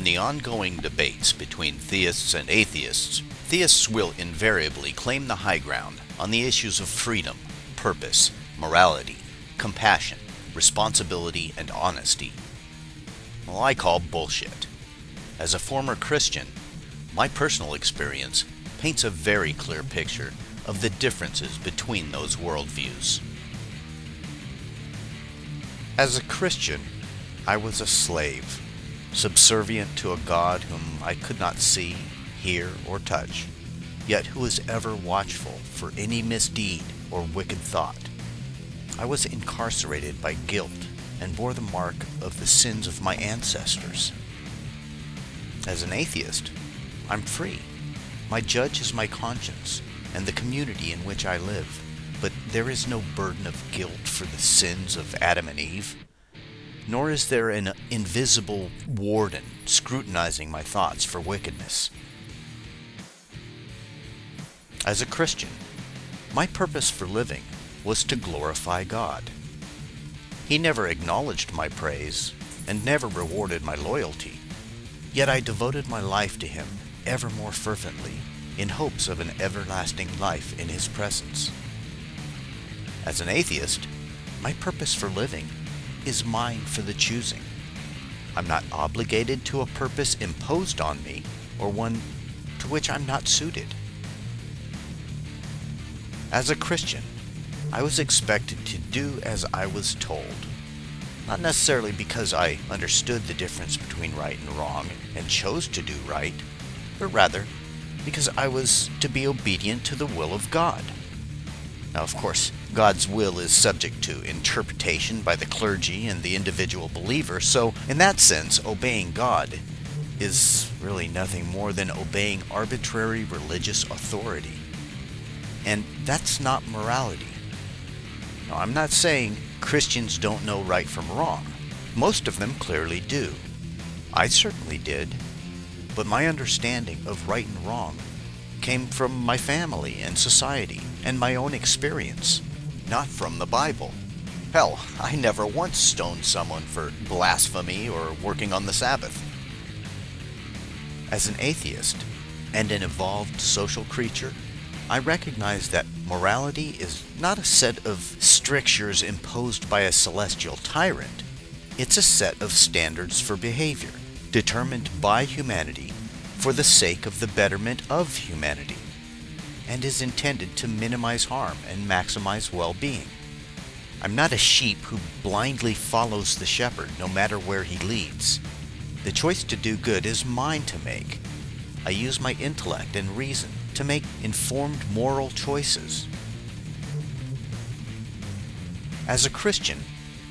the ongoing debates between theists and atheists, theists will invariably claim the high ground on the issues of freedom, purpose, morality, compassion, responsibility, and honesty. Well, I call bullshit. As a former Christian, my personal experience paints a very clear picture of the differences between those worldviews. As a Christian, I was a slave, subservient to a God whom I could not see, hear, or touch, yet who is ever watchful for any misdeed or wicked thought. I was incarcerated by guilt and bore the mark of the sins of my ancestors. As an atheist, I'm free. My judge is my conscience and the community in which I live, but there is no burden of guilt for the sins of Adam and Eve, nor is there an invisible warden scrutinizing my thoughts for wickedness. As a Christian, my purpose for living was to glorify God. He never acknowledged my praise and never rewarded my loyalty, yet I devoted my life to Him ever more fervently in hopes of an everlasting life in His presence. As an atheist, my purpose for living is mine for the choosing. I'm not obligated to a purpose imposed on me or one to which I'm not suited. As a Christian, I was expected to do as I was told, not necessarily because I understood the difference between right and wrong and chose to do right, but rather because I was to be obedient to the will of God. Now, of course, God's will is subject to interpretation by the clergy and the individual believer, so in that sense, obeying God is really nothing more than obeying arbitrary religious authority. And that's not morality. Now, I'm not saying Christians don't know right from wrong. Most of them clearly do. I certainly did. But my understanding of right and wrong came from my family and society and my own experience, not from the Bible. Hell, I never once stoned someone for blasphemy or working on the Sabbath. As an atheist and an evolved social creature, I recognize that morality is not a set of strictures imposed by a celestial tyrant. It's a set of standards for behavior, determined by humanity for the sake of the betterment of humanity, and is intended to minimize harm and maximize well-being. I'm not a sheep who blindly follows the shepherd no matter where he leads. The choice to do good is mine to make. I use my intellect and reason to make informed moral choices. As a Christian,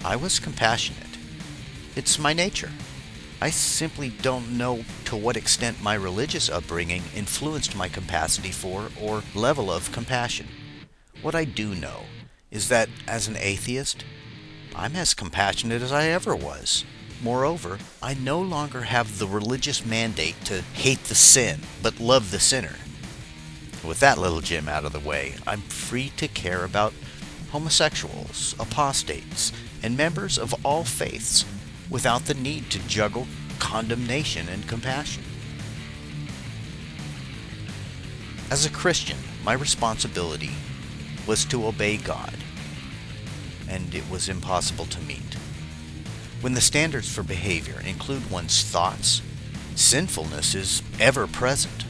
I was compassionate. It's my nature. I simply don't know to what extent my religious upbringing influenced my capacity for or level of compassion. What I do know is that as an atheist, I'm as compassionate as I ever was. Moreover, I no longer have the religious mandate to hate the sin, but love the sinner. With that little gem out of the way, I'm free to care about homosexuals, apostates, and members of all faiths without the need to juggle condemnation and compassion. As a Christian, my responsibility was to obey God, and it was impossible to meet. When the standards for behavior include one's thoughts, sinfulness is ever present.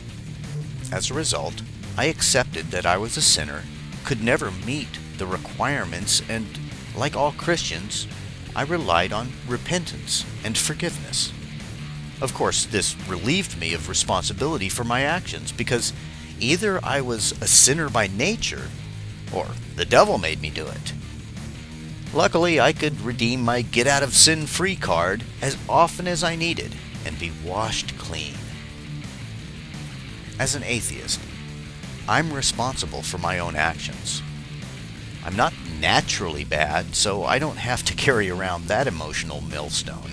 As a result, I accepted that I was a sinner, could never meet the requirements, and, like all Christians, I relied on repentance and forgiveness. Of course, this relieved me of responsibility for my actions, because either I was a sinner by nature, or the devil made me do it. Luckily, I could redeem my get-out-of-sin-free card as often as I needed and be washed clean. As an atheist, I'm responsible for my own actions. I'm not naturally bad, so I don't have to carry around that emotional millstone.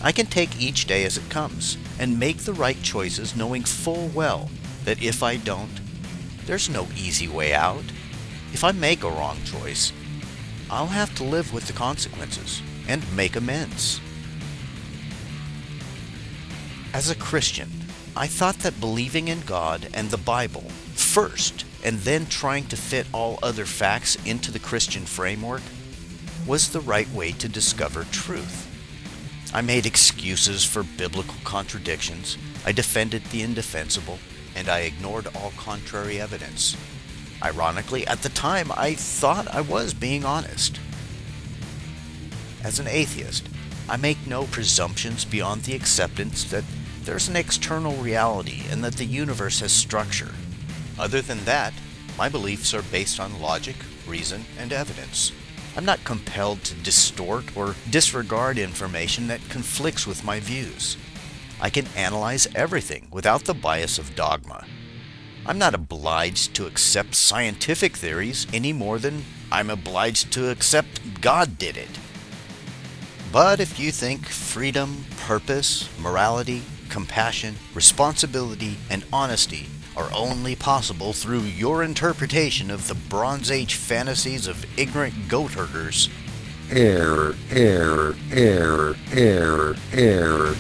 I can take each day as it comes and make the right choices, knowing full well that if I don't, there's no easy way out. If I make a wrong choice, I'll have to live with the consequences and make amends. As a Christian, I thought that believing in God and the Bible first, and then trying to fit all other facts into the Christian framework, was the right way to discover truth. I made excuses for biblical contradictions, I defended the indefensible, and I ignored all contrary evidence. Ironically, at the time, I thought I was being honest. As an atheist, I make no presumptions beyond the acceptance that there's an external reality and that the universe has structure. Other than that, my beliefs are based on logic, reason, and evidence. I'm not compelled to distort or disregard information that conflicts with my views. I can analyze everything without the bias of dogma. I'm not obliged to accept scientific theories any more than I'm obliged to accept God did it. But if you think freedom, purpose, morality, compassion, responsibility, and honesty are only possible through your interpretation of the Bronze Age fantasies of ignorant goat herders, error.